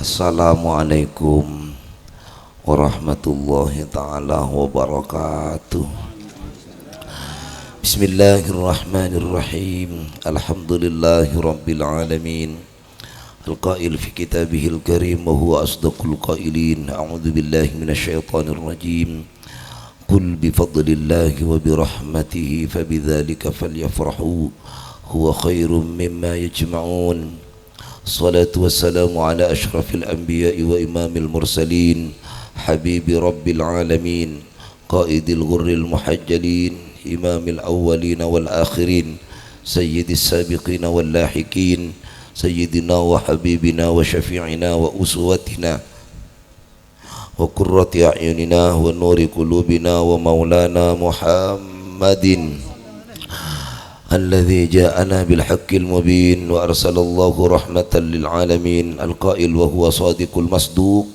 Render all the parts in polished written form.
Assalamualaikum warahmatullahi ta'ala wabarakatuh. Bismillahirrahmanirrahim. Alhamdulillahi rabbil alamin. Al-qail fi kitabihil karim wa huwa asdaqul qailin. A'udzu billahi minasyaitonir rajim. Qul bi fadlillahi wa bi rahmatihi fabidzalika falyafrahu huwa khairum mimma yajma'un. Salatu wassalamu ala ashrafil anbiya'i wa imamil mursalin habibi rabbil alamin qaidil ghurril muhajjalin imamil awwalin wal akhirin sayyidis sabiqin wal lahiqin sayyidina wa habibina wa syafi'ina wa uswatina wa qurrati a'yunina wa nuri qulubina wa maulana Muhammadin الذي جاءنا بالحق المبين وأرسل الله رحمة للعالمين القائل وهو صادق المصدوق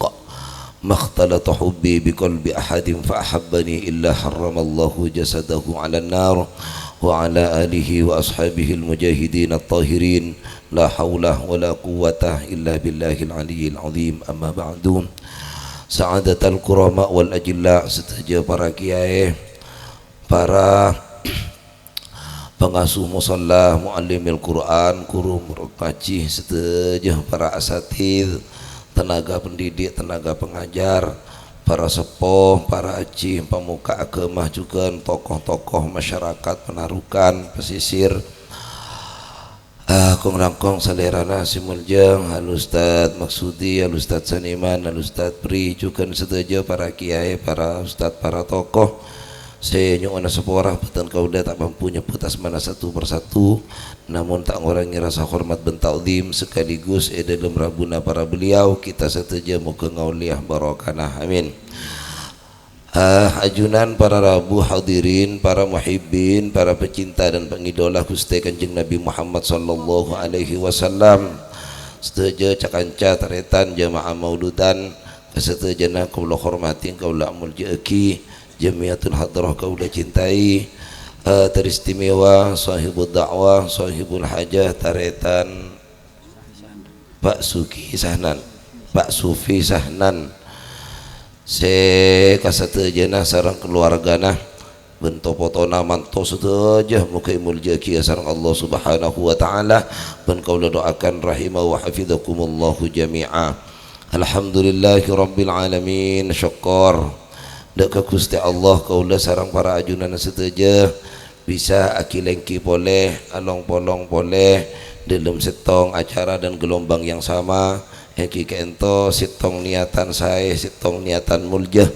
ما اختلط حبي بقلب أحد فأحبني إلا حرم الله جسده على النار وعلى آله وأصحابه المجاهدين الطاهرين لا حول ولا قوة إلا بالله العلي العظيم أما بعد سعادة الكرماء والأجلاء setuju para kiai, para pengasuh musalla, muallimil Quran, guru ngaji, setuju para asatidz, tenaga pendidik, tenaga pengajar, para sepuh, para haji, pemuka agama juga, tokoh-tokoh masyarakat penarukan, pesisir, kong rangkong salerana simuljeng, Al Ustadz Maksudi, Al Ustadz Saniman, Al Ustadz Pri, juga setuju para kiai, para ustadz, para tokoh. Saya nyuana seporah betul kau dah tak mampu nyebut asmana satu persatu, namun tak ngurangi rasa hormat ben ta'zim sekaligus dalam rabuna para beliau kita setuju muka ngauliah barakana amin. Ajunan para rabu hadirin, para muhibbin, para pecinta dan pengidola Gusti Kanjeng Nabi Muhammad sallallahu alaihi wasallam, setuju cakanca taretan jamaah mauludan kesetujana kaula hormati kaula muljaki Jamiatul Hadrah kaulah cintai, teristimewa sahibul dakwah, sahibul hajah taretan Pak Suki Sahnan, Pak Sufi Sahnan, se kasetujana sareng keluargana bentuk potona manto setuju muka muljaki sareng Allah Subhanahu wa taala ben kaula doakan rahimah wa hafizakumullahu jami'a. Alhamdulillahi rabbil alamin. Syukur dekat Gusti Allah kaulah sarang para ajunan setuju bisa akilengki boleh, along polong boleh dalam setong acara dan gelombang yang sama. Eki kento setong niatan saya, setong niatan muljah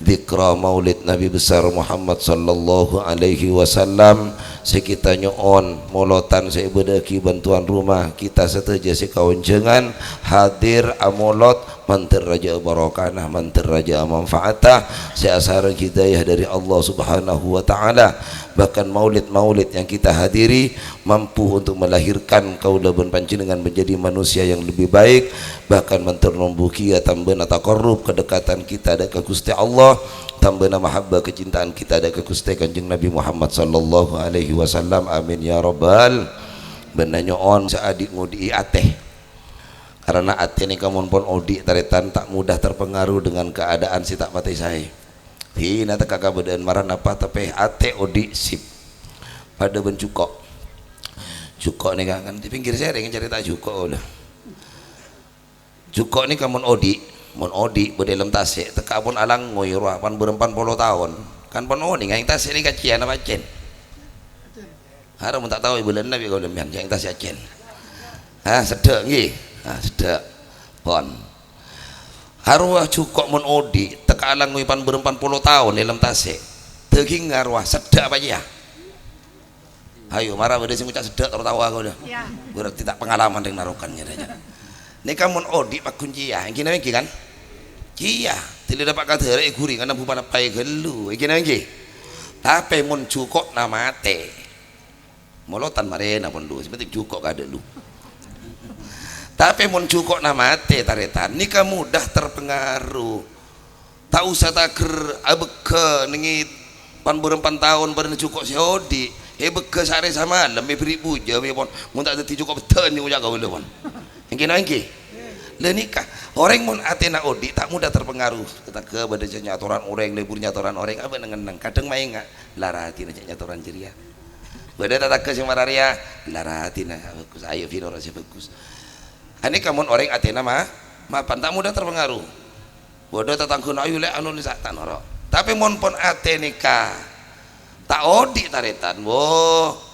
dzikra maulid Nabi besar Muhammad sallallahu alaihi wasallam. Sekita nyoon molotan saya bedaki bantuan rumah kita setuju sekaunjengan hadir amolot mantir raja barakah, mantir raja manfaatah, seasar hidayah dari Allah Subhanahu wa taala. Bahkan maulid-maulid yang kita hadiri mampu untuk melahirkan kaula ben panjenengan menjadi manusia yang lebih baik, bahkan mantir nombuki tambana taqarrub kedekatan kita dekat Gusti Allah, tambana mahabbah kecintaan kita dekat Gusti Kanjeng Nabi Muhammad sallallahu alaihi wasallam. Amin ya rabbal benanyoon saadik ngudi ateh karena ati ni kamun pun odi taretan tak mudah terpengaruh dengan keadaan si tak mati saya. Hina tak kakabedaan maran apa tapi ate odi sip pada ben cukok ni kan di pinggir saya dengan cerita cukok udah. Cukok ni kamun odi, mun odi bedalam tasik teka pun alang ngoyro pan berempan puluh tahun kan pun odi ngang tasik ni kacian apa cen. Harap mun tak tahu bulan Nabi kau lemian yang tasik cen. Sedek nggih. Sedek pon arwah cukok mun odi teka alang nguipan berempan puluh tahun dalam tasik teging arwah sedek apa ya ayo marah beda sing ngucap sedek tertawa kau dah ya. Berarti tak pengalaman dengan narukannya aja ini kamun odi pak kunciya yang kini kan kia tidak dapat kata rek guri karena bukan apa gelu yang kini tapi mun cukok nama te molotan marena pun lu seperti cukok kada lu. Tapi mun cukok nama te taretan nikah mudah terpengaruh. Tak usah taker abeke nengit pan berempan tahun pada cukok si odi beke sare sama lebih beri puja pun mun tak ada cukup betul ni ujak kau pun engke nangke le nikah orang mun atena odi tak mudah terpengaruh kita ke pada nyatoran orang lebur nyatoran orang apa nengenang kadang main nggak larati nyatoran ceria beda tak ke sing mararia larati na bagus ayo vino rasa bagus ani kamun orang atena mah mapan tak mudah terpengaruh bodoh tatangkun ayo le anu ni sak tanoro tapi mun pon ate nikah tak odi taretan boh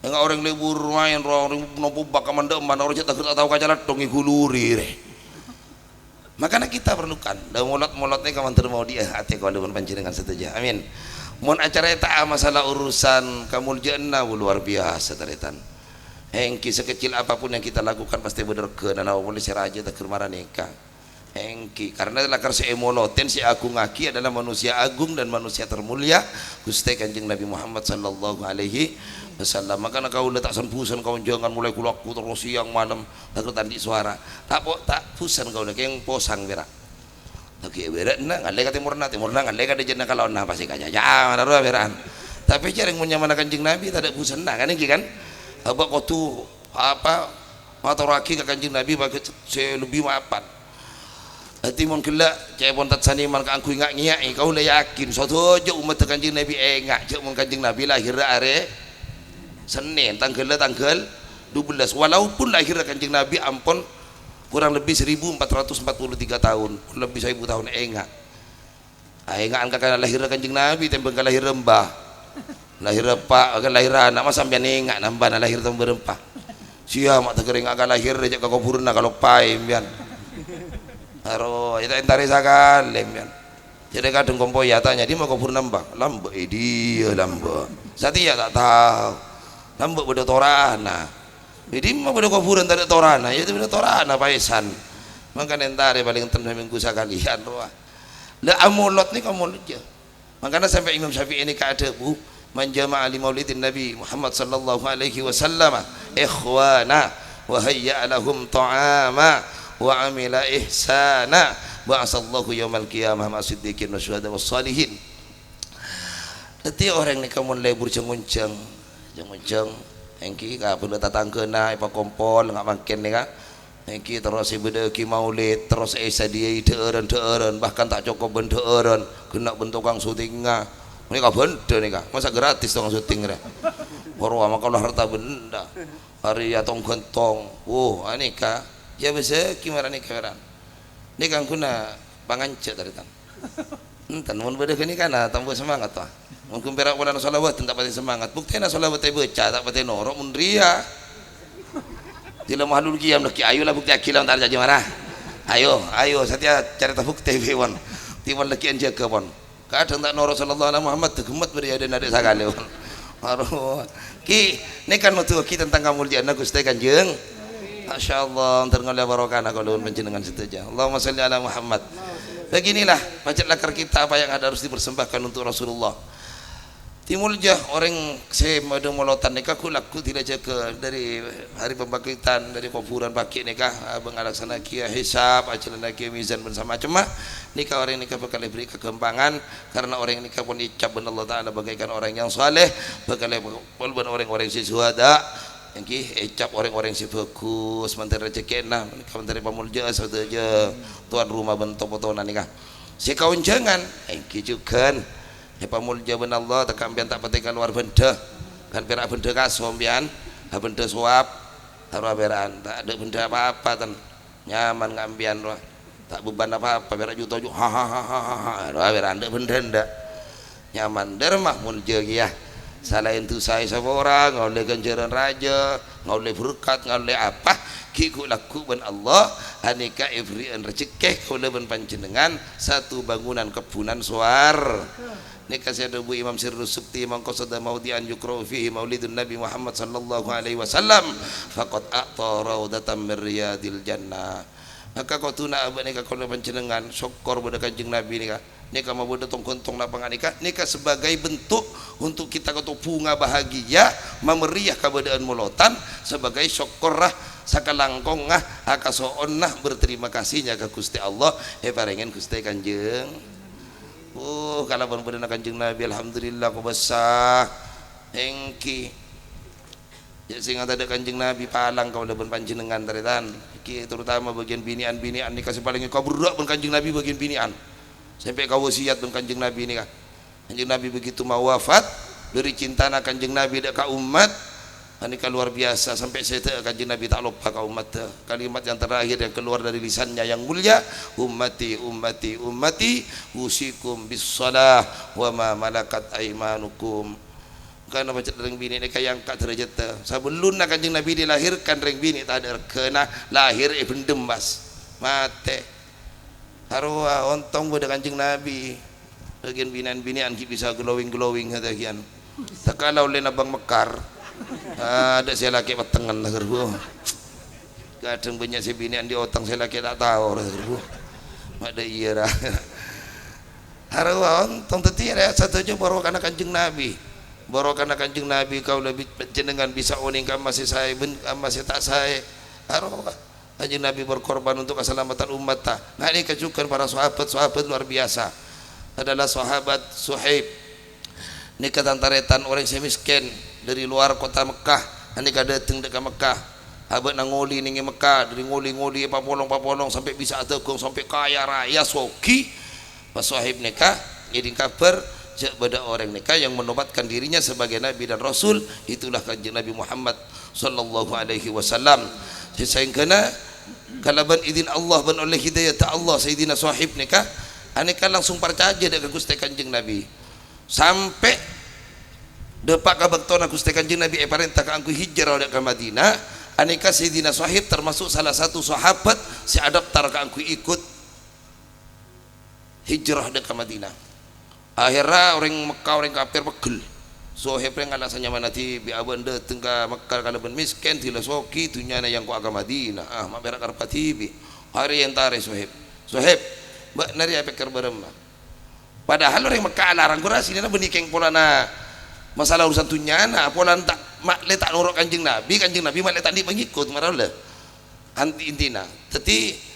enggak orang libur main orang nopo bakal mandek mana orang tak tahu kacalat dong iguluri re makanya kita perlukan dan molot-molotnya kawan termau dia hati kalau panjenengan setuju amin mun acara eta masalah urusan kamuljanna luar biasa taretan hengki sekecil apapun yang kita lakukan pasti berke dan boleh seraja tak kermara nikah hengki karena lakar seemoloten si agung aki adalah manusia agung dan manusia termulia Gusti Kanjeng Nabi Muhammad sallallahu alaihi wasallam makanya kau letak pusan kau jangan mulai kulaku terus siang malam tak tandi suara tak pusan kau nak yang posang berak tak berak nak ngalai kata timurna ngalai kata jenah kalau nah pasti kaca jangan ada beran tapi cara yang menyamana Kanjeng Nabi tak ada pusan nah kan ini kan apa kau tu apa maturaki ke Kanjeng Nabi bagi saya lebih mapan timun kelak cai pon tat saniman ka angku ngak ngiak kau le yakin suatu aja umat Kanjeng Nabi ngak cek mun Kanjeng Nabi lahir are Senin tanggal 12 walaupun lahir Kanjeng Nabi ampun kurang lebih 1443 tahun lebih 1000 tahun enggak angka lahir Kanjeng Nabi tembeng lahir rembah lahir pak akan lahir anak mas sampean enggak nambah lahir tembeng rempah sia mak tegering akan lahir rejak ke kuburna kalau pai mbian aro itu entari sakale mbian jadi kadang kompo ya tanya di mau kubur nambah lambe dia lambe satia tak tahu nambah beda torana jadi mah beda kuburan tadi torana ya itu beda torana paisan maka nentare paling tenang minggu sekalian roh lah amulot ni kamu aja makanya sampai Imam Syafi'i ini kada bu manjama ali maulidin Nabi Muhammad sallallahu alaihi wasallam ikhwana wa hayya lahum ta'ama wa amila ihsana ba'asallahu yaumal qiyamah ma'as-siddiqin wasyuhada was-salihin. Dadi orang ni kamu lebur cengunceng jeng-jeng engki ka pun tatangkeuna ipa kompol ngak makin ni ka engki terus ibedeki maulid terus esa dia deureun bahkan tak cukup bendeureun kena bentuk kang syutingna ini ka benda ni ka masa gratis tong syuting re baru maka ulah harta benda hari ya tong gentong ani ka ya bisa gimana ni kaweran ni kang kuna pangancet dari tan enten mun beda kini kana tambah semangat tah mungkin perak bulan salawat tak pati semangat buktinya salawat tay baca tak pati norok mun ria tidak mahlul qiyam laki ayo lah bukti akilah entar jadi marah ayo satia cerita bukti bewan tiwan laki anja ke pon kadang tak norok sallallahu alaihi Muhammad tegemet berada nade sakale pon aduh ki ni kan metu ki tentang kamulyan Gusti Kanjeng masyaallah entar ngalah barokah kalau panjenengan setuju Allahumma shalli ala Muhammad. Beginilah macam lakar kita apa yang ada harus dipersembahkan untuk Rasulullah. Timul jah orang saya madu molotan nikah kulaku tidak jaga dari hari pembangkitan dari kuburan baki nikah abang alaksana kia hisab ajaran kia mizan bersama cuma nikah orang nikah bakal diberi kekembangan karena orang nikah pun dicap benar Allah Taala bagaikan orang yang saleh bakal pun orang-orang si suhada yang ki ecap orang-orang si bagus menteri rezeki nah nikah menteri pamulja saudara tuan rumah bentuk potonan nikah si kawan jangan ki juga ya pamulja ben Allah tak ambian tak petikan luar benda kan perak benda kasombian benda suap taruh beran tak ada benda apa-apa tan nyaman ngambian roh tak beban apa-apa perak juta ju ha beran ada benda ndak nyaman dermah mulja ya selain itu saya seorang ngau le ganjaran raja ngau le berkat ngau le apa kiku laku ben Allah anika ifrian rezeki kau le ben panjenengan satu bangunan kebunan suar nikah saya Bu Imam Sirrus Sukti mangko sada maudian yukra fihi maulidun Nabi Muhammad sallallahu alaihi wasallam faqad a'ta raudatan min riyadil jannah maka kau tuna abad nikah kau le panjenengan syukur pada Kanjeng Nabi nikah mau bodoh tong-tong lapangan nikah sebagai bentuk untuk kita kata bunga bahagia memeriah keberadaan molotan sebagai syukurah sakalangkongah akasoonnah berterima kasihnya ke Gusti Allah parengen Gusti Kanjeng kalau pun benar Kanjeng Nabi alhamdulillah ku besar engki ya sing ada Kanjeng Nabi palang kau lebon panjenengan taretan laki terutama bagian binian-binian nikah paling kau berdoa pun Kanjeng Nabi bagian binian sampai kau wasiat pun Kanjeng Nabi nikah. Kanjeng Nabi begitu mau wafat dari cinta nak Kanjeng Nabi dekat umat nikah luar biasa sampai saya Kanjeng Nabi tak lupa kau umat kalimat yang terakhir yang keluar dari lisannya yang mulia, ummati ummati ummati usikum bis shalah wa ma malakat aimanukum. Karena baca reng bini ni kaya angkat derajat sebelum nak Kanjeng Nabi dilahirkan reng bini tak ada kena lahir pendem bas mate harua ontong pada Kanjeng Nabi bagian binian-binian bisa glowing hadakian tak kalau oleh abang mekar ada saya laki petengan lah gerbu kadang banyak saya binian di otang saya laki tak tahu lah gerbu ada iya lah harua ontong teti ada satu je baru karena Kanjeng Nabi baru karena Kanjeng Nabi kau lebih jenengan bisa oning masih saya masih tak saya harus Kanjeng Nabi berkorban untuk keselamatan umat tak. Nah ini kejukan para sahabat luar biasa adalah sahabat Suhaib ini ketantaretan orang semiskin dari luar kota Mekah ini datang dekat Mekah abad nangoli ningi Mekah dari ngoli papolong sampai bisa tegong sampai kaya raya soki pas Suhaib nikah jadi kabar kepada orang nikah yang menobatkan dirinya sebagai Nabi dan Rasul itulah Kanjeng Nabi Muhammad sallallahu alaihi wasallam. Sesayang kena kalaban izin Allah ban oleh hidayah ta Allah Sayyidina Suhaib nikah aneka langsung percaya dengan Gusti Kanjeng Nabi sampai depak kabaktona Gusti Kanjeng Nabi perintah ka angku hijrah ke Madinah aneka Sayyidina Suhaib termasuk salah satu sahabat si adaptar ka angku ikut hijrah ke Madinah. Akhirnya orang Mekah orang kafir pegel Suhaib yang alasannya mana ti bi abanda tengah Mekah kalau ben miskin tila soki tunyana yang ku agama Madinah mak berak karpati bi hari yang tare Suhaib mbak nari apa kerberema padahal orang Mekah larang kurasi ini benikeng polana masalah urusan tunyana polan tak mak letak nurut Kanjeng Nabi mak letak di pengikut marah anti intina teti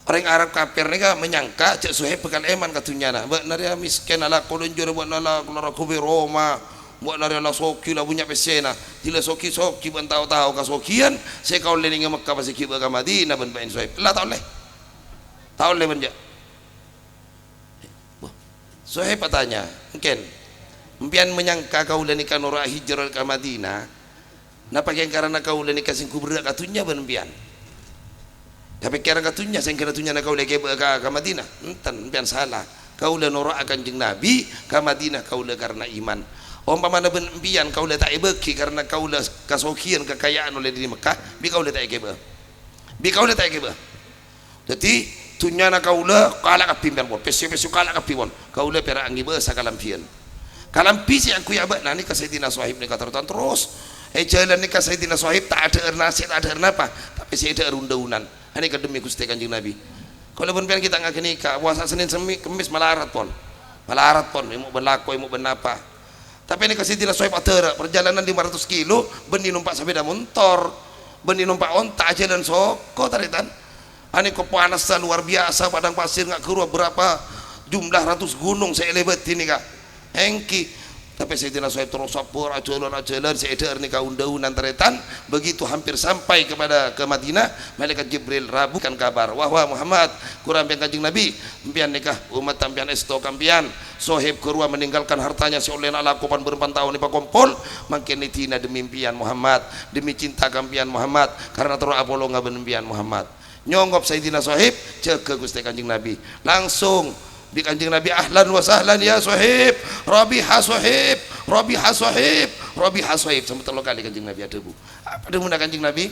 orang Arab kafir ni kan menyangka cak Suhaib bekal eman katunya na buat naria miskin ala kolonjor buat nala keluar kubi Roma buat naria la soki la punya pesena tila soki ban tahu ka sokian saya kau lening Mekah pasal kiba ka Madinah ban bain Suhaib lah tahu le banja Suhaib tanya mungkin mpian menyangka kau lenika nura hijrah ke Madinah napa yang karena kau lenika sing kubra katunya ban mpian tapi kira katunya saya kira tunya kau lagi ke Madinah enten pian salah kau le nora akan Kanjeng Nabi ke Madinah kau le karena iman umpama ben pian kau le tak ibeki karena kau le kasokian kekayaan oleh di Mekah bi kau le tak ibeki jadi tunya kau le kalah kapimpian pun pesu kalah kapimpian kau le pera angi besa kalampian kalampi si aku ya ba nani ka Sayyidina Suhaib ni kata terus jalan ni ka Sayyidina Suhaib tak ada nasi tak ada apa tapi saya ada rundaunan ini demi Gusti Kanjeng Nabi kalau pun kita nggak nikah puasa Senin Kemis malarat pon mau berlaku mau benapa tapi ini kasih tidak Suhaib atera perjalanan 500 kilo benih numpak sepeda motor benih numpak onta aja dan soko taritan ini panas luar biasa padang pasir nggak keluar berapa jumlah ratus gunung saya lebat ini kak hengki tapi Sayyidina Suhaib terus sapur ajalan saya edar nikah undaunan teretan begitu hampir sampai ke Madinah malaikat Jibril rabukan kabar wahwa Muhammad kurang pian Kanjeng Nabi pian nikah umat tampian esto kampian Suhaib kerua meninggalkan hartanya si oleh lakukan berempat tahun di pakompol makin nitina demi impian Muhammad demi cinta kampian Muhammad karena terus Apollo ngaben impian Muhammad nyonggop Sayyidina Suhaib cek ke Gusti Kanjeng Nabi langsung di Kanjeng Nabi ahlan wa sahlan ya Suhaib rabiha Suhaib sampai telur kali Kanjeng Nabi ada bu apa demun Kanjeng Nabi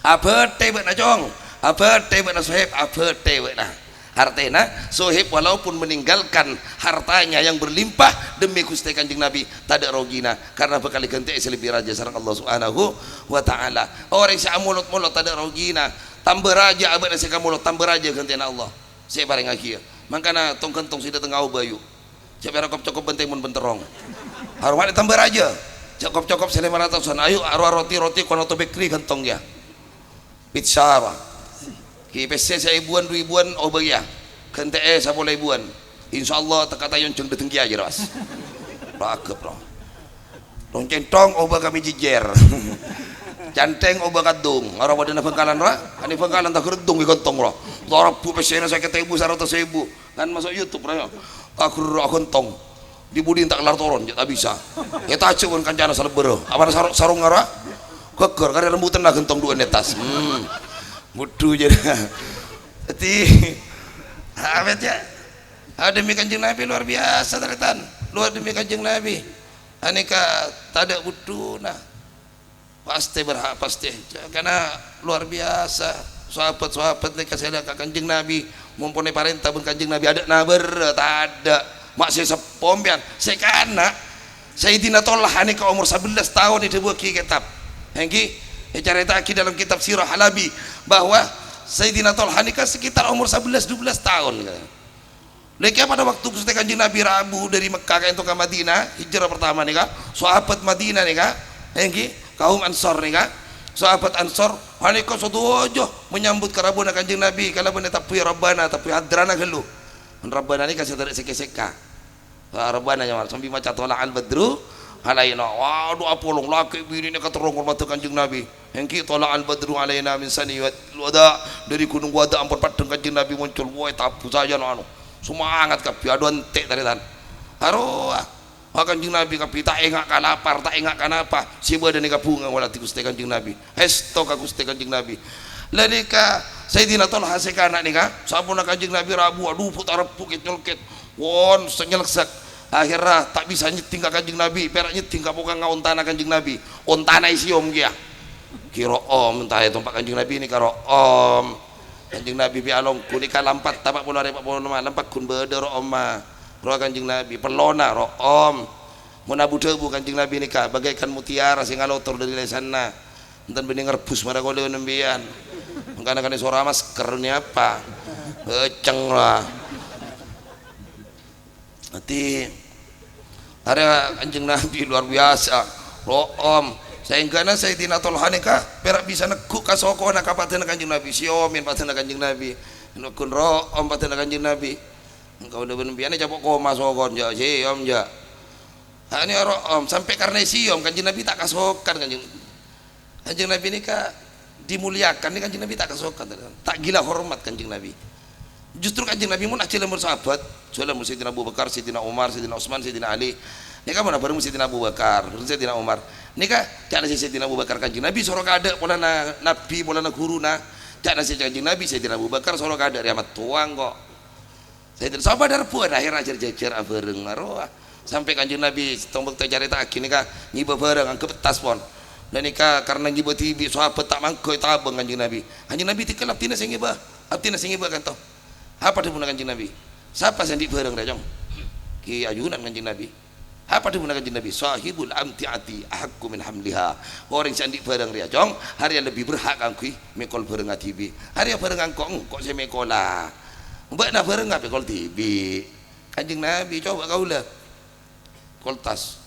apa tebak na jong apa tebak na Suhaib apa tebak na hartena Suhaib walaupun meninggalkan hartanya yang berlimpah demi Gusti Kanjeng Nabi tak ada rogina karena bekali ganti lebih raja sareng Allah Subhanahu wa taala orang si amulot-mulot tak ada rogina tambah raja abad nasi kamulot tambah raja ganti Allah saya bareng akhir makanya tong kentong sudah tengah bayu siapa rakop cokop benteng mun benterong harumane tambah raja cokop saya 500an ayo arwah roti kono to bakery kentong ya pizza apa ki pc saya ibuan 2 oh ya kente sa boleh ibuan insyaallah tak kata yon jeung detengki aja ras rakep bro dong centong oba kami jijer Canteng oba kadung, ora pada bengkalan ra, ani bengkalan tak gedung di gentong ra. Ora bu pesena saya ketemu 100.000. Kan masuk YouTube ra. Aku gentong. Dibudin tak kelar toron, tak bisa. Ya tacu kan kancana salebero. Apa sarung ngara? Keker karena rembutan lah gentong dua netas. Mudu jadi. Jadi awet ya. Demi kanjeng Nabi luar biasa ternyata. Luar demi kanjeng Nabi. Aneka tak ada butuh nah. Pasti berhak pasti karena luar biasa sahabat-sahabat mereka saya lihat kanjeng Nabi mempunyai parenta pun kanjeng Nabi ada naber tak ada masih sepombian sekana Sayyidina Tollah ini ke umur 11 tahun itu buat kitab hengki cerita dalam kitab Sirah Halabi bahwa Sayyidina Tollah ini kan sekitar umur 11-12 tahun mereka pada waktu kanjeng Nabi Rabu dari Mekah ke Madinah hijrah pertama nih kak sahabat Madinah nih kak hengki kaum Ansor nih kak sahabat Ansor hanika sodojo menyambut karabuna kanjeng Nabi kalau bener tapi Rabbana tapi hadrana gelu Rabbana ini kasih tarik seka-seka Rabbana nyaman sambil maca tolak al-badru alaina waduh apolong laki bini ini keterong hormat kanjeng Nabi hengki tolak al-badru alaina min sani wada dari gunung wada ampun padeng kanjeng Nabi muncul woi tabu saja no anu semangat kapi aduan tek dari tan haroa kanjeng Nabi kapi tak engak ka lapar tak engak kan apa siba dan eka bunga wala ti Gusti kanjeng Nabi hesto ka Gusti kanjeng Nabi ladika Sayyidina Tolha sekana nika sampuna kanjeng Nabi Rabu aduh putar pukit nyelket won senyeleksak akhirnya tak bisa nyeting ka kanjeng Nabi perak nyeting ka bukan ngauntana kanjeng Nabi ontana isiom kia kira om entah itu pak kanjeng Nabi ini karo om kanjeng Nabi bialong kunika lampat tapak puluh hari 40 lampat kun beder om roh kanjeng Nabi pelona roh om munabu debu kanjeng Nabi nikah bagaikan mutiara sing ngalotor dari lesanna enten bening ngerbus marah kole nembian mengkana-kana suara masker ini apa keceng lah nanti ada kanjeng Nabi luar biasa roh om sehingga Sayyidina Tolha nikah perak bisa neguk kasoko nak paten kanjeng Nabi siomin paten kanjeng Nabi nukun roh om paten kanjeng Nabi engkau udah benempiannya capok koma sokon ja siom ja ini om sampai karena siom kanjeng Nabi tak kasokan kanjeng Nabi ini kak dimuliakan nih kanjeng Nabi tak kasokan tak gila hormat kanjeng Nabi justru kanjeng Nabi mun acil bersahabat soalnya Sayyidina Abu Bakar Sayyidina Umar Sayyidina Utsman Sayyidina Ali ini kan mana bareng Sayyidina Abu Bakar Sayyidina Umar ini kak cak nasi Sayyidina Abu Bakar kanjeng Nabi sorok ada pola nabi pola guru cak nasi kanjeng Nabi Sayyidina Abu Bakar sorok ada riamat tuang kok saya tidak sabar darpuan akhir ajar jajar abareng naroa sampai kanjeng Nabi tombok cari tak kini kah ngiba bareng angke petas pon dan nikah karena ngiba tibi sahabat tak mangkoi tabeng kanjeng Nabi tikelap tina sing ngiba abtina sing ngiba kan toh apa dia punya kanjeng Nabi siapa sing di bareng rajong ki ayunan kanjeng Nabi apa dia punya kanjeng Nabi sahibul amtiati ahakku min hamliha orang sing di bareng rajong hari yang lebih berhak angkui mekol bareng atibi hari yang bareng angkong kok saya mekola mbak nak bareng ngapain kol tibi kanjeng Nabi coba kau lah kol tas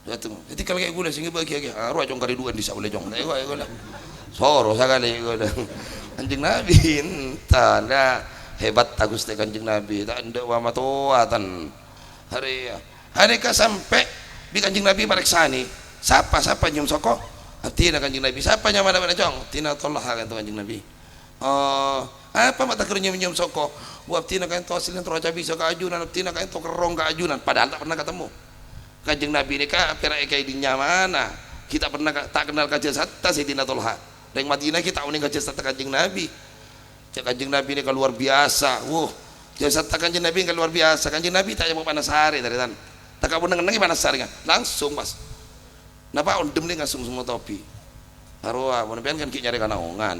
jadi kalau kayak gue sehingga bagi arwah jong kali dua di saule jong gue lah soro sekali gue lah kanjeng Nabi tanda hebat agus teh kanjeng Nabi tak ada wama toatan hari ka sampai di kanjeng Nabi pareksani siapa nyium soko tina kanjeng Nabi siapa nyaman mana jong tina tollah kan kanjeng Nabi apa mata kerja nyium soko buat tina kain to silin troca bisa keajunan tina kain to kerong keajunan padahal tak pernah ketemu kanjeng Nabi ini kah perak kayak di mana kita pernah tak kenal kajian satta Sayyidina Tolha dari Madinah kita uning kajian satta kanjeng Nabi kanjeng Nabi ini luar biasa kajian satta kanjeng Nabi ini luar biasa kanjeng Nabi tak mau panas hari dari tan tak kabur nengen panas hari langsung pas napa ondem nih langsung semua topi arwah menepian kan nyari kanaongan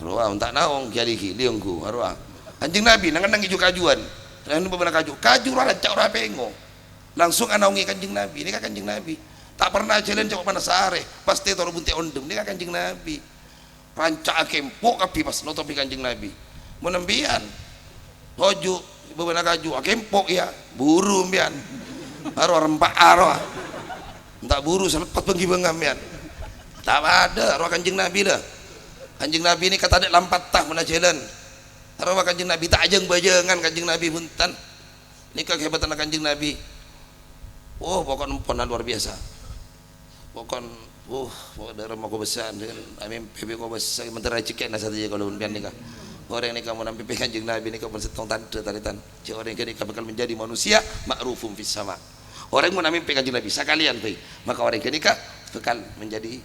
arwah tak naong jadi liungku arwah kanjeng Nabi nengen hijau kajuan nengen beberapa kaju lah cak ora pengo langsung anaungi kanjeng Nabi ini kan kanjeng Nabi tak pernah jalan coba panas sare pasti toro bunti ondem ini kan kanjeng Nabi panca kempok api pas notopi kanjeng Nabi menembian hoju beberapa kaju kempok ya buru mbian arwah rempak arwah tak buru selepas pergi bengamian tak ada arwah kanjeng Nabi dah kanjeng Nabi ini kata ada lampat tah mana jalan arwah kanjeng Nabi tak ajeng bajengan kanjeng Nabi buntan ini kehebatan kanjeng Nabi pokok empon luar biasa pokok Daerah mau besar dengan amin PB ko besar mentera ciken na saja kalau pian nikah. Orang nikah mau nampi Kanjeng Nabi nikah bersetong tante taritan. Orang nikah bakal menjadi manusia ma'rufum fis sama. Orang mau nampi Kanjeng Nabi sekalian pe. Maka orang nikah bakal menjadi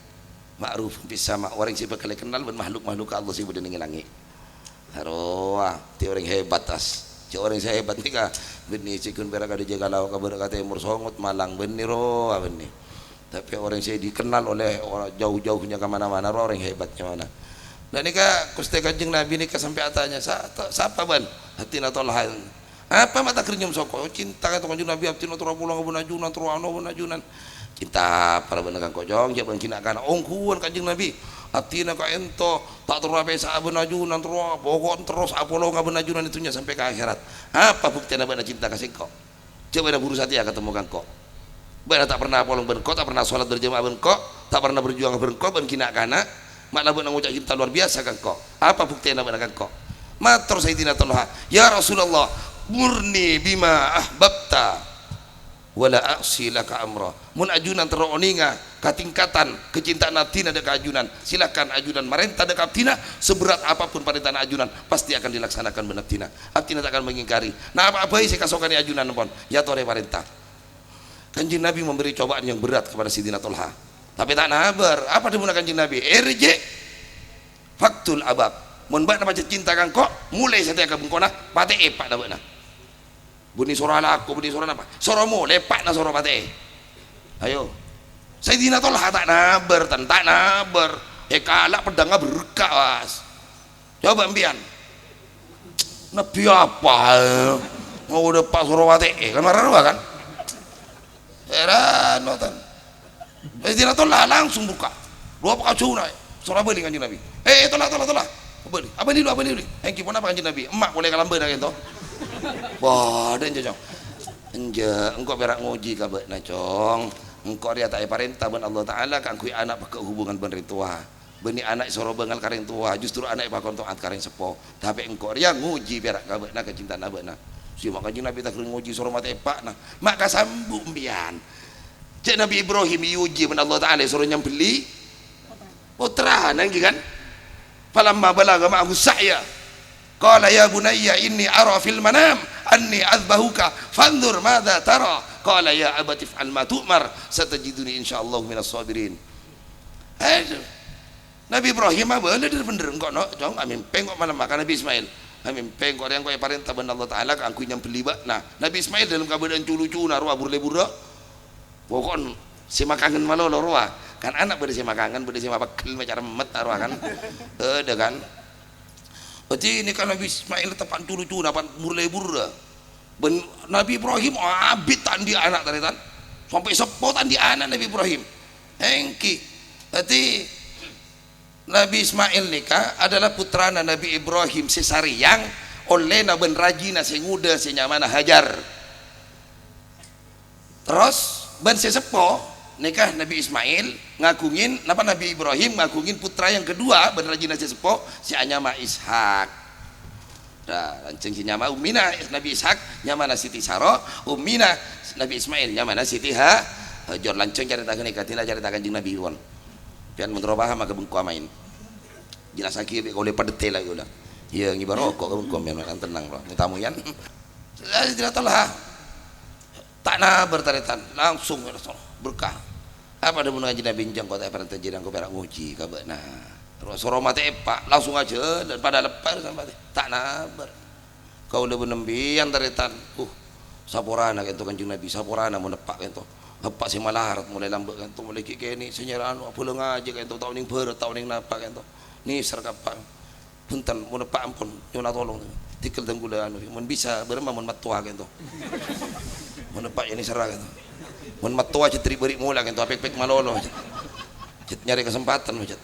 ma'rufum fis sama. Orang si bakal kenal ben makhluk-makhluk Allah si budeng langit. Haroa, ti orang hebat tas. Orang saya hebat nikah. Benih cikun berak ada jaga lawa kabar kata Timur Songot Malang benih roa benih. Tapi orang saya dikenal oleh orang jauh-jauhnya kemana-mana, orang hebatnya mana. Dan nikah kuste Kanjeng Nabi nikah sampai atanya, siapa ban? Hati natollah. Apa mata kerjam soko? Cinta kata Kanjeng Nabi, hati natura pulang abun ajunan, turuano abun ajunan. Cinta para benegang kojong, jangan kina kana ongkuan Kanjeng Nabi. Hati nak ento tak turape sa abun ajunan, turua pokok terus apolo abun ajunan itunya sampai ke akhirat. Apa bukti nak cinta kasih kau? Coba nak buru saja ketemu kau. Bana tak pernah polong berkot, tak pernah sholat berjamaah berkot, tak pernah berjuang berkot, ben kina kana, makna ben ngucap cinta luar biasa kan kok. Apa buktinya ben kan kok? Matur Sayyidina Talha, ya Rasulullah, murni bima ahbabta, wala a'si laka amra. Mun ajunan teroninga, katingkatan kecintaan atina dek ajunan, silakan ajunan marenta dek atina, seberat apapun perintah ajunan pasti akan dilaksanakan benak tina. Atina tak akan mengingkari. Nah apa sih kasokani ajunan pon? Ya tore perintah. Kanjeng Nabi memberi cobaan yang berat kepada Sayyidina Talha. Tapi tak nabar. Apa dimana Kanjeng Nabi? Irji faktul abab. Mun bak nama cinta kan kok mulai saja ke bengkona pate epak dah bana. Bunyi suara aku, bunyi suara apa? Suaramu lepak na suara pate. Ayo. Sayyidina Talha tak nabar, tak nabar. Kalak pedangnya berkas. Coba ambian. Nabi apa? Mau udah pak suara pate kan marah kan? Nonton. Sayyidina Talha langsung buka. Dua pakai cuna. Surah beli Kanjeng Nabi. Tolak. Beli. Apa ni? Engki pun apa Kanjeng Nabi? Emak boleh kalam beuna gitu. Wah, dan jong. Enja, engkau berak nguji ka beuna, Cong. Engkau dia tak perintah ben Allah Taala kan kui anak pakai hubungan ben tua. Beni anak soro bengal kareng tua, justru anak bakon taat kareng sepo. Tapi engkau dia nguji berak ka beuna kecintaan beuna. Si mak Kanjeng Nabi tak nguji soro mate epak nah. Mak kasambung bian. Cek Nabi Ibrahim diuji ben Allah Taala suruh nyembeli putra nang kan. Falamma balagha ma'ahu sa'ya qala ya bunayya inni ara fil manam anni azbahuka fanzur madza tara qala ya abati fa'al ma tu'mar satajiduni insyaallah minas sabirin. Nabi Ibrahim apa bener engko no jong amin pengok malam makan Nabi Ismail. Amin pengok yang kau perintah ben Allah Taala kan aku nyembeli bak. Nah, Nabi Ismail dalam keadaan culu-culu narwa burle-burle. Pokon si makangan malo lorwa. Kan anak berde si makangan, berde si mapakil macam met arwah kan. Ada kan. Berarti ini kan Nabi Ismail tepan culu-culu dapat burle-burle. Ben Nabi Ibrahim abid tandi anak tadi kan. Sampai sepo tandi anak Nabi Ibrahim. Engki. Berarti Nabi Ismail nikah adalah putra Nabi Ibrahim sesariang oleh naben rajina senguda senyamana Hajar. Terus ben sesepo nikah Nabi Ismail ngagungin napa Nabi Ibrahim ngagungin putra yang kedua ben rajina sesepo si anyama Ishak. Dah lanceng si nyama Ummina Nabi Ishak nyamana Siti Saro, Ummina Nabi Ismail nyamana Siti Hajar. Lanceng caritakeun nikah tina caritakeun jeung Nabi won. Pian mun paham maka bengko main. Jelas lagi oleh padete lagi udah. Ya ngibar rokok ke bengko mian tenang loh. Ni tamu yan. Tidak tahu lah. Tak na bertaritan langsung berkah. Apa ada mun ngaji Nabi njang kota perantau jirang ko berak nguji ka beuna. Terus soro mate epak langsung aja dan pada lepas sampai tak na ber. Kau udah benembian taritan. Saporana kento Kanjeng Nabi saporana mun nepak kento. Apa si malaharat mulai lambek kan tu mulai kini senyara anu apa ngaji kan tu tahun yang berat tahun yang napa kan tu ni serkapan punten mun pak ampun nyona tolong tikel tenggula anu mun bisa berema mun matua kan tu mun pak ini serah kan tu mun matua cetri beri mula kan tu apek-pek malolo cet nyari kesempatan cet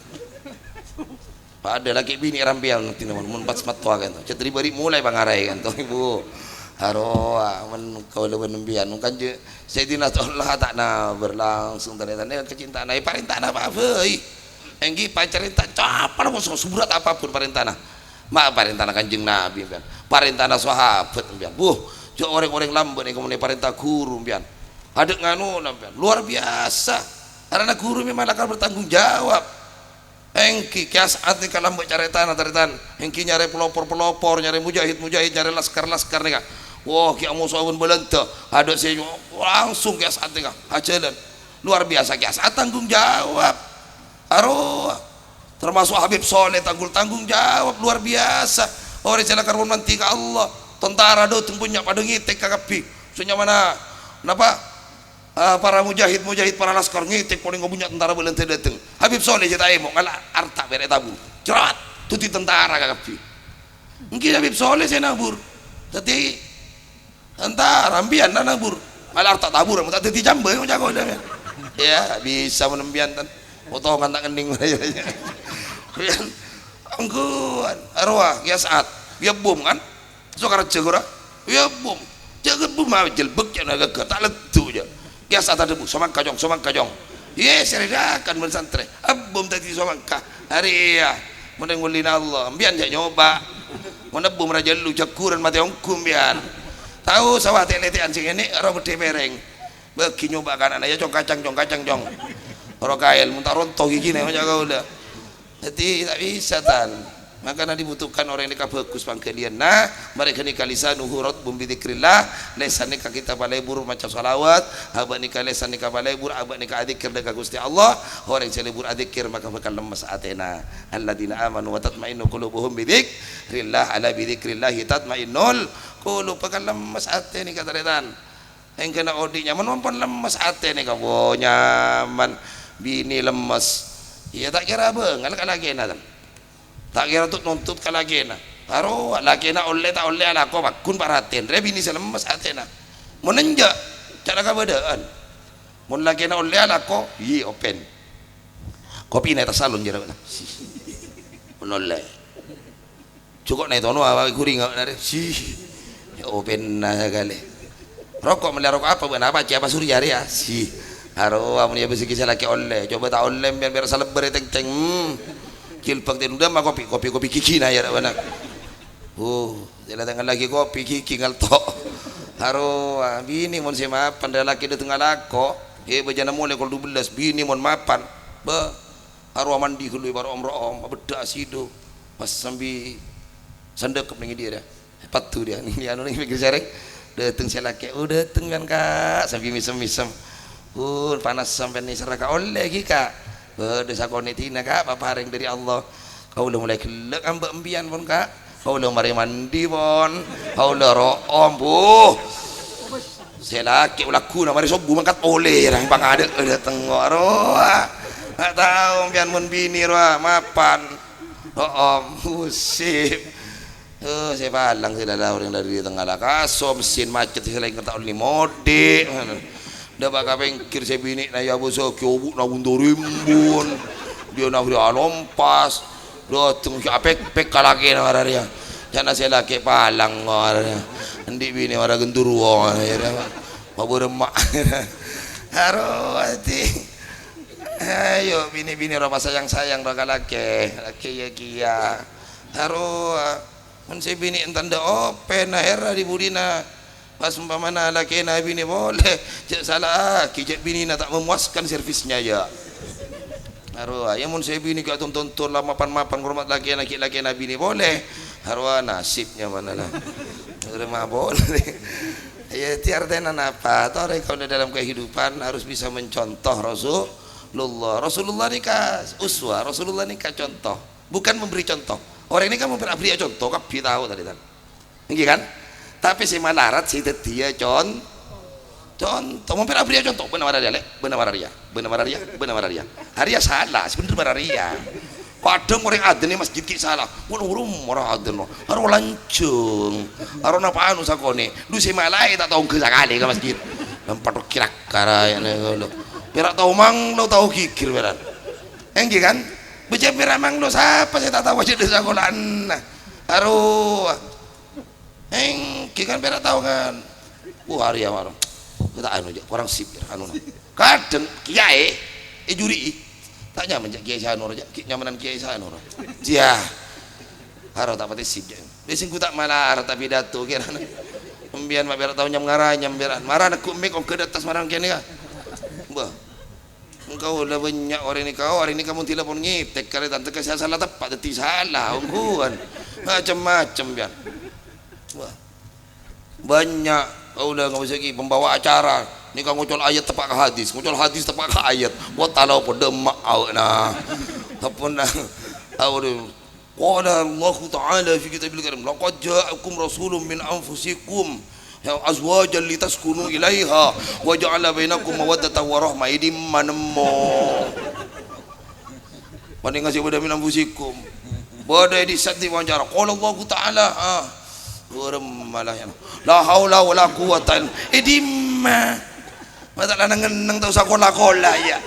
pada lagi bini rambian nanti mun pas matua kan tu cetri beri mulai bangarai kan tu ibu haroa men kau lewen nembian kan je Sayyidina Talha tak na berlangsung tanda-tanda kecintaan ai parintana apa euy enggi pacarin tak capar mau suburat apapun parintana mak parintana Kanjeng Nabi pian parintana sahabat pian jo orang-orang lambe nih kemudian parintah guru pian adek nganu pian luar biasa karena guru memang akan bertanggung jawab. Engki kias ati kalam mbok caretan taritan engki nyari pelopor nyari mujahid nyari laskar nih kak. Wah ki amo sawun belenta ada saya langsung kias ati kak ajalan luar biasa kias tanggung jawab aroh termasuk Habib Soleh tanggung jawab luar biasa. Orang jalan karbon nanti ke Allah tentara do punya pada ngitek kakapi sunya mana napa para mujahid para laskar ngitek paling punya tentara belente dateng Habib Soleh jeta emo ngala arta bere tabu cerat tuti tentara kakapi mungkin Habib Soleh saya nabur tapi tentara ambian nabur malah arta tabur mau tak teti jambe mau jago ya bisa menembian tan potongan tak kening angguan arwah ya saat ya bom kan sokar cegora ya bom jagat bom mah jelbek ya naga tak letu aja ya saat ada bu somang kajong ye seridakan bersantre bom tadi somangka hari ya menengulin Allah bian jak nyoba menebum raja lu jakuran mati ongkum bian tahu sawah telete anjing ini robot demereng bagi nyoba kan anaknya cong kacang orang kail muntah rontoh gigi nih macam kau udah jadi tak bisa tan makanya dibutuhkan orang yang nikah bagus pangkalian nah mereka nikah lisanuhu ratbun bidzikrillah lesan nikah kita balebur macam salawat abak nikah lesan nikah balebur abak nikah adzikir dekat Gusti Allah orang yang celebur adzikir maka bakal lemas atena alladzina amanu wa tatmainnu qulubuhum bidzikrillah ala bidzikrillah tatmainnul qulub bakal lemas atene kata retan yang kena odi nyaman mampun lemas atene kau nyaman bini lemas ya tak kira bengal kalagi na tak kira tuh nuntut kalagi na haro lagi na oleh tak oleh ala ko bakun paraten re bini selemas atena menenja cara kabadaan mun lagi na oleh ala ko yi open kopi na tasalon jera na menoleh cukup na itu no awa kuring na si open na kali rokok melarok apa benar apa siapa surya ya si haro amun ya besi kisah laki oleh coba tak oleh biar saleber teng kilpak dia udah mah kopi kiki na ya mana dia datang lagi kopi kiki ngalto haro bini mon si mapan dia laki dia tengah lako bejana mulai kalau 12 bini mon mapan haro mandi kulu baru om beda sido pas sambil sandek kepengi dia patu dia ini anu nih pikir jarek dateng si laki dateng kan kak sambil misem panas sampai ni seraka oleh lagi kak desa konetina kak paparing dari Allah kau udah mulai kelak ambek embian pun kak kau udah mari mandi pun kau udah room saya laki ulaku na mari sobu mangkat oleh yang pang ada tengok roa nggak tahu embian mun bini roa mapan musib saya palang saya dah orang dari tengah lah kaso mesin macet saya lagi kata oleh mode dah bakal pengkir saya bini na ya boso kiobu na bundorimbun dia na dia lompas dia tunggu pek kalaki na waranya jangan saya laki palang waranya nanti bini warna genduruo ya babu remak hati ayo bini roba sayang roga laki ya kia haro men saya bini entanda open na era di budina pas umpamana laki na bini boleh cek salah kijak bini na tak memuaskan servisnya ya harua ya mun saya bini kak tonton lama mapan hormat laki na bini boleh harua nasibnya mana lah terima boleh ya tiartenan apa atau kalau dalam kehidupan harus bisa mencontoh Rasulullah nikah uswa Rasulullah nikah contoh bukan memberi contoh orang ini kan memberi contoh kapi tahu tadi kan ini kan tapi si malarat si dia contoh memberi contoh benar dia Haria salah sebenarnya benar dia kadang orang ada nih masjid ki salah orang ada no harus lancung harus apa anu sakone lu si malai tak tahu sekali ke masjid tempat kirak karaya nih lo berak tahu mang lo tahu kikir berat enggi kan becek berak mang lo siapa saya tak tahu aja di sekolahan harus enggi kan berak tahu kan Haria marah kita anu aja orang sipir anu kadang kiai juri tak nyaman kiai sanur aja nyamanan kiai sanur dia harus tak pati sip biasanya ku tak malah harus tak pidato kira pembian mak berak tahu nyam ngarah nyam berak marah nak kumik om ke atas marah kiai ni bah engkau lah banyak orang ni kamu telepon ngitek kali tante kasih salah tepat teti salah ungguan macam-macam biar wah banyak kau lah nggak bisa lagi pembawa acara ni kau ngocol ayat tepat ke hadis tepat ke ayat buat talau pun demak awak nah apa nah awak qala Allah Ta'ala fi kitabil karim laqad ja'akum rasulun min anfusikum ya azwajan litaskunu ilaiha wa ja'ala bainakum mawaddatan wa rahmah ini manemo pandai ngasih pada min anfusikum pada di sati wawancara qala Allah Ta'ala malah la haula wala quwata idimma mata nang tahu sakola ya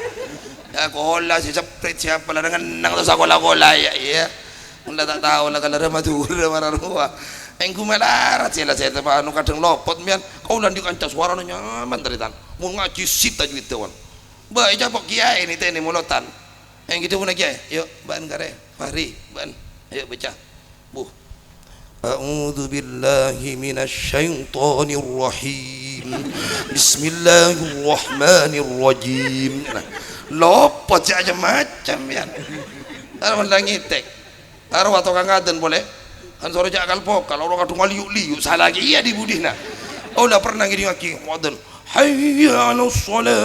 kola si sepret siapa lah nang tahu sakola ya anda tak tahu lah kalau ramatura mararua engku melarat sila saya anu kadang lopot mian kau lanjut kancah suara nyaman taritan mau ngaji sit aja itu kan baik capok kiai ini teh ini molotan yang gitu pun kiai yuk ban kare Fahri ban ayo baca bu A'udzu billahi minasyaitonir rahim Bismillahirrahmanirrahim lopot aja macam ya taruh langit tek taruh atau kangaden boleh kan sore jakal pokal orang kadung liuk salah lagi iya di budihna oh lah pernah gini lagi modern hayya 'alas shalah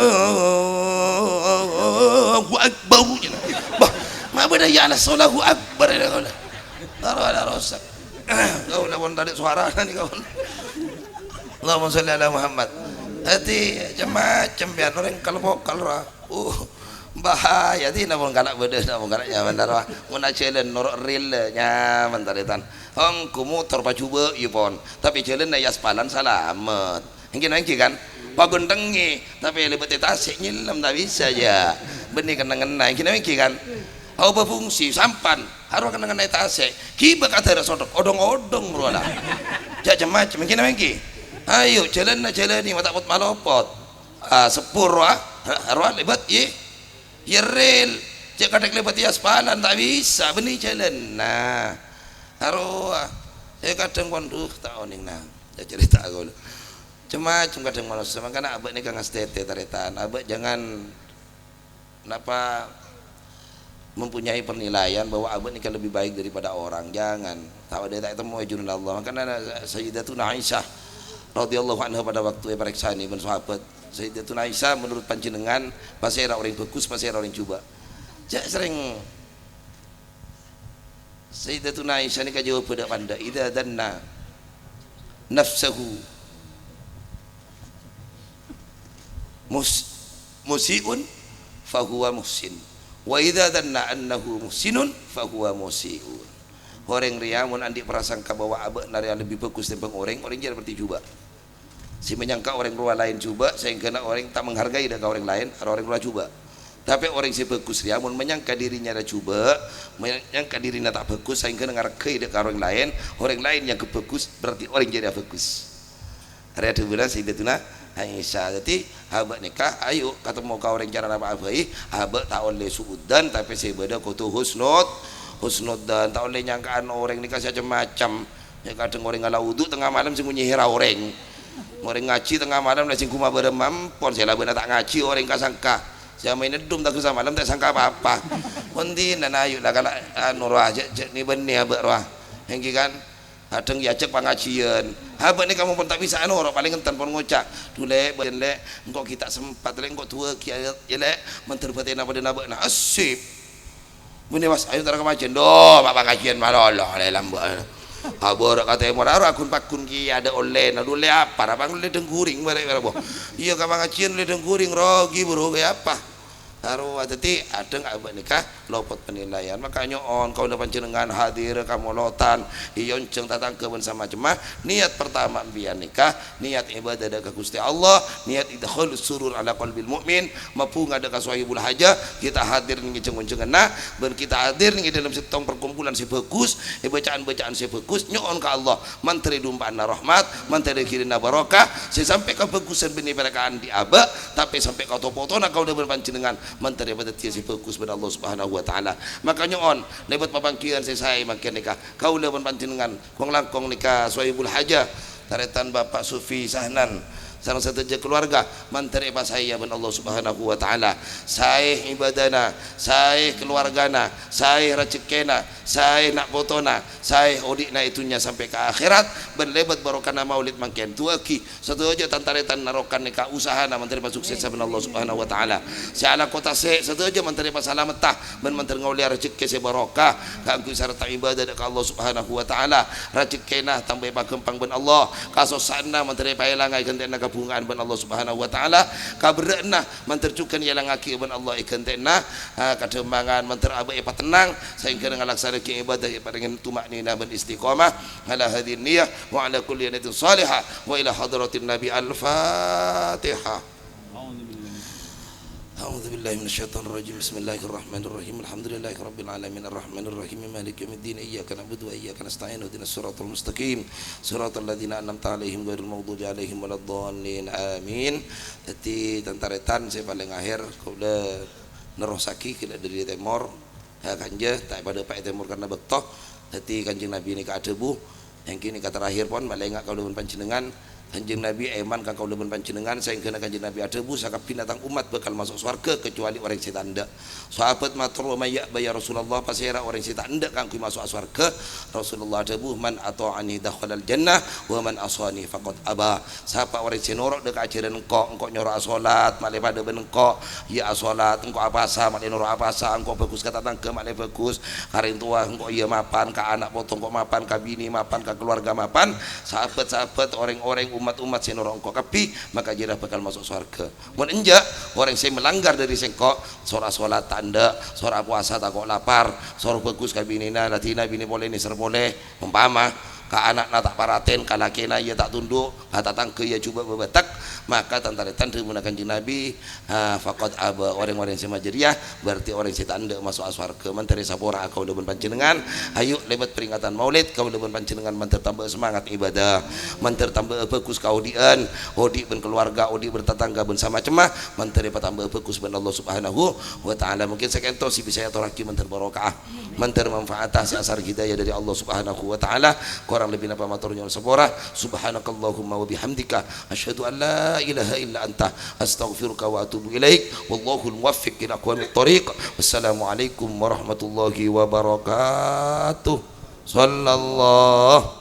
Allahu akbar bah ma beda ya 'alas shalah Allahu akbar taruh ada rosak kau lah pun tadi suara ni kau Allahumma sholli ala Muhammad hati macam-macam biar orang kalau pokal bahaya ti napon galak beda napon galak nyaman darah mun challenge norok real nyaman taritan hong motor pacuba ieu pon tapi challenge na yaspalan salamet engki kan pagundengi tapi lebet tasik nyilam tak bisa ya benih kena-kena engki kan au berfungsi sampan harus kena-kena tasik kiba kata sodok odong-odong brola macam engki ayo challenge ni mata pot malopot sepur arwah lebat ye ya rel cek kadek lebat aspalan tak bisa benih jalan nah arwah saya kadang konduh tak oning nah saya cerita aku macam kadang manusia makanya abah ni kangas tete taritan abah jangan kenapa mempunyai penilaian bahwa abah ni kan lebih baik daripada orang jangan tahu dia tak ketemu ajurun Allah makanya Sayyidatuna Aisyah radhiyallahu anha pada waktu periksa ini ben sahabat Sayyidatuna Aisyah menurut panjenengan pasera orang bagus pasera orang coba jak sering Sayyidatuna Aisyah ni kajawab pada panda idza danna nafsahu musiun fahuwa muhsin wa idza danna annahu muhsinun fahuwa musiun orang riamun andi prasangka bahwa abah nari lebih bagus daripada orang jadi seperti coba si menyangka orang luar lain coba sehingga orang tak menghargai dengan orang lain ada orang luar coba tapi orang si bagus riamun menyangka dirinya ada coba menyangka dirinya tak bagus sehingga menghargai dengan orang lain yang kebagus berarti orang jadi bagus ada benar Sayyidatuna Aisyah jadi abah nikah ayo ketemu kau orang cara apa abai abah tak oleh suudan tapi saya beda kutu husnud dan tak oleh nyangkaan orang nikah macam-macam ya kadang orang ngalah wudu tengah malam sing nyihira orang ngaji tengah malam lah sing kuma beremam pon saya lah benar tak ngaji orang kasangka saya main nedum tak kesana malam tak sangka apa-apa kontin dan ayo lah kalau nurah ni benih abah roh yang kan kadang ya cek pengajian abah ni kamu pun tak bisa orang paling entan pun ngocak dule benlek engkau kita sempat lek engkau tua kiai lek menterbatin apa dan abah nah asip benih mas ayo tarang kemajian doh pak pengajian maloloh lelam abor kata yang marah akun pakun ki ada oleh na dulu apa apa oleh dengguring mereka boh iya kapang ngajian oleh dengguring rogi bro kayak apa taruh tadi ada nggak abah nikah lopot penilaian makanya on kau dapat jenengan hadir kamu lotan iyon ceng tatang keban sama jemaah niat pertama biar nikah niat ibadah ada ke Gusti Allah niat idkhul surur ala qalbil mukmin mapu ngada ka sahibul haja kita hadir nih ceng-cengen nah ben kita hadir nih dalam setong perkumpulan si bagus bacaan-bacaan si bagus nyon ka Allah mantri dumpaan rahmat mantri kirina barokah sampai kebagusan benih berakaan di abah tapi sampai kau topoto nak kau udah berpanjenengan menteri pada tiasi fokus pada Allah Subhanahu wa taala makanya on lebat pabangkian saya makin nikah kau lebat panjenengan kong langkong nikah sahibul hajah taretan Bapak Sufi Sahnan sareng sateja keluarga manteri pas saya ben Allah Subhanahu wa taala sae ibadana sae keluargana sae rezekina sae nak fotona sae odikna itunya sampai ke akhirat ben lebat barokana maulid mangken tuaki sateja tantaretan narokan ka usahana manteri pas sukses ben Allah Subhanahu wa taala siala kota se sateja manteri pas salametah ben manteri ngaulia rezeki se barokah kanggo sarta ibadah ka Allah Subhanahu wa taala rezekina tambah pakempang ben Allah kasosana manteri paelangai gentena kabungan ben Allah Subhanahu wa taala kabereuna mantercukeun yalangaki ben Allah ikentena kadembangan manter abai patenang sehingga ngalaksana ki ibadah paringen tumaknina ben istiqomah ala hadhihi niyyah wa ala kulli niyatin salihah wa ila hadratin nabi al-fatihah. أعوذ بالله من الشيطان الرجيم بسم الله الرحمن الرحيم الحمد لله رب العالمين الرحمن الرحيم مالك يوم الدين إياك نعبد وإياك نستعين اهدنا الصراط المستقيم صراط الذين أنعمت عليهم غير المغضوب عليهم ولا الضالين آمين. Jadi tantaretan saya paling akhir kula nerosaki kila dari Timur kanja tak pada Pak Timur karena betok jadi kanjeng Nabi ini ka adebu yang kini kata terakhir pun malengak kalau panjenengan Kanjeng Nabi eman ka kaulaban panjenengan sehingga kanjeng Nabi adebu sakap binatang umat bakal masuk surga kecuali orang sita ndak. Sahabat matur maya bayar Rasulullah pasira orang sita ndak kang masuk surga. Rasulullah adebu man ata'ani dakhalal jannah wa man asani faqad aba. Siapa orang sinorok dek ajaran engko nyoro salat male pada ben engko ya salat engko apasa male noro apasa engko bagus kata tangga male bagus karing tua engko iya mapan ka anak potong kok mapan ka bini mapan ka keluarga mapan. Sahabat-sahabat orang-orang umat-umat senora engkau kapi maka jirah bakal masuk surga. Mun enjak orang saya melanggar dari sengkok sora salat tanda sora puasa tak kok lapar sora bagus ka binina latina bini boleh ni ser boleh umpama ka anak na tak paraten ka lakina ia tak tunduk ka tatang ke ia cuba bebatak maka tantaretan menggunakan kanjeng Nabi faqad aba orang-orang yang semajeriah berarti orang yang tanda masuk surga menteri sapora kau depan panjenengan ayo lebat peringatan maulid kau depan panjenengan menteri tambah semangat ibadah menteri tambah bagus kau dian odi ben keluarga odi bertetangga ben sama cemah menteri tambah bagus ben Allah Subhanahu wa taala mungkin sekento si bisa aturaki menteri barokah menteri manfaatah si asar hidayah dari Allah Subhanahu wa taala kurang lebih napa matur nyuwun sepora subhanakallahumma wa bihamdika asyhadu an la ilaha illa anta astaghfiruka wa atubu ilaik wallahul muwaffiq ila aqwamit thoriq wassalamu alaikum warahmatullahi wabarakatuh sallallahu